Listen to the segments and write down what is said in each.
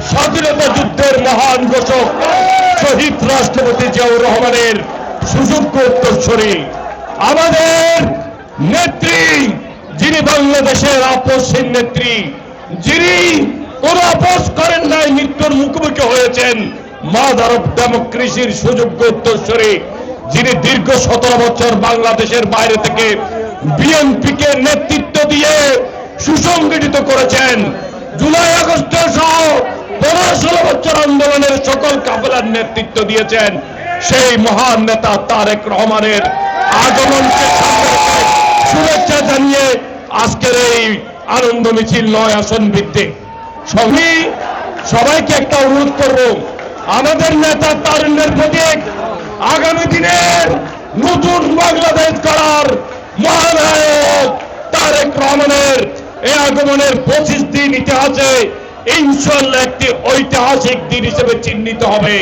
স্বাধীনতা যুদ্ধের মহান ঘোষক শহীদ রাষ্ট্রপতি জিয়াউর রহমানের সুযোগ্য উত্তরসূরি, আমাদের নেত্রী, যিনি বাংলাদেশের আপসহীন নেত্রী, যিনি কোন আপোষ করেন নাই, মৃত্যুর মুখোমুখি হয়েছেন, মাদার অফ ডেমোক্রেসির সুযোগ্য উত্তরসূরি, যিনি দীর্ঘ 17 বছর বাংলাদেশের বাইরে থেকে বিএনপিকে নেতৃত্ব দিয়ে সুসংগঠিত করেছেন, জুলাই আগস্ট সহ 15-16 বছর আন্দোলনের সকল কাফেলার নেতৃত্ব দিয়েছেন, সেই মহান নেতা তারেক রহমানের আগমনকে সামনে রেখে শুভেচ্ছা জানিয়ে আজকের এই আনন্দ মিছিল 9 আসন ভিত্তিক সবাইকে একটা অনুরোধ করব, আমাদের নেতা তারুণ্যের প্রতীক, আগামী দিনের নতুন বাংলাদেশ গড়ার মহানায়ক তারেক রহমানের এই আগমনের 25 দিন ইতিহাসে ইনশাআল্লাহ একটি ঐতিহাসিক দিন হিসেবে চিহ্নিত হবে।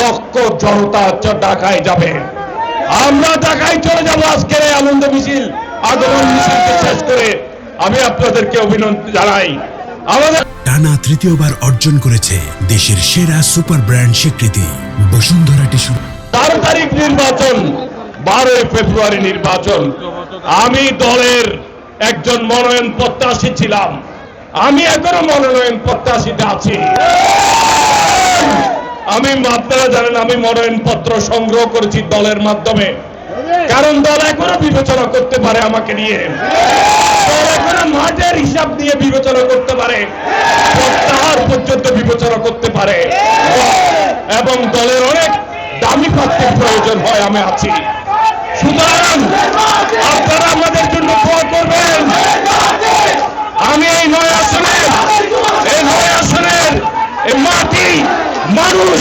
লক্ষ জনতা ঢাকায় যাবে, আমরা ঢাকায় চলে যাব আজকের এই আনন্দ মিছিল, আগমন মিছিলকে শেষ করে আমি আপনাদেরকে অভিনন্দন জানাই। আমাদের টানা তৃতীয়বার অর্জন করেছে দেশের সেরা সুপার ব্র্যান্ড স্বীকৃতি বসুন্ধরা টিস্যু। 13 তারিখ নির্বাচন, 12 ফেব্রুয়ারি নির্বাচন। আমি দলের একজন মনোনয়ন প্রত্যাশী ছিলাম, আমি এখনো মনোনয়ন প্রত্যাশীতে আছি। আপনারা জানেন আমি মনোনয়ন পত্র সংগ্রহ করেছি দলের মাধ্যমে, কারণ দল এখনো বিবেচনা করতে পারে আমাকে নিয়ে, দল এখনো মাঠের হিসাব নিয়ে বিবেচনা করতে পারে, প্রত্যাহার পর্যন্ত বিবেচনা করতে পারে, এবং দলের অনেক দামি প্রার্থীর প্রয়োজন হয়, আমি আছি। সুতরাং আপনারা আমাদের জন্য দোয়া করবেন। আমি এই 9 আসনের এই মাটি, মানুষ,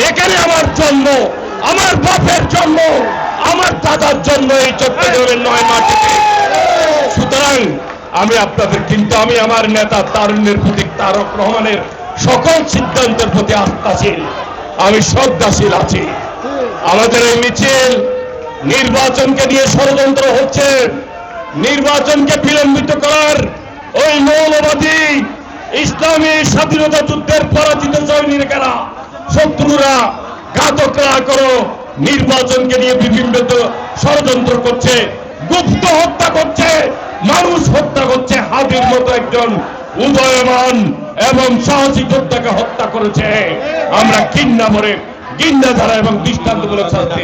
এখানে আমার জন্ম, আমার বাপের জন্ম, আমার দাদার জন্ম এই চট্টগ্রামের 9 মাটিতে। সুতরাং আমি আপনাদের, কিন্তু আমি আমার নেতা তারুণ্যের প্রতীক তারেক রহমানের সকল সিদ্ধান্তের প্রতি আস্থাশীল, আমি শ্রদ্ধাশীল আছি। আমাদের এই মিছিল নির্বাচনকে নিয়ে ষড়যন্ত্র হচ্ছে, নির্বাচনকে বিলম্বিত করার ওই মৌলবাদী ইসলামী স্বাধীনতা যুদ্ধের পরাজিত সৈনিকেরা, শত্রুরা, ঘাতকরা করো নির্বাচনকে নিয়ে বিভিন্ন ষড়যন্ত্র করছে, গুপ্ত হত্যা করছে, মানুষ হত্যা করছে। হাদির মতো একজন উদয়মান এবং সাহসী যোদ্ধাকে হত্যা করেছে। আমরা ঘৃণা ভরে, ঘৃণা ধারা এবং দৃষ্টান্তমূলক শাস্তি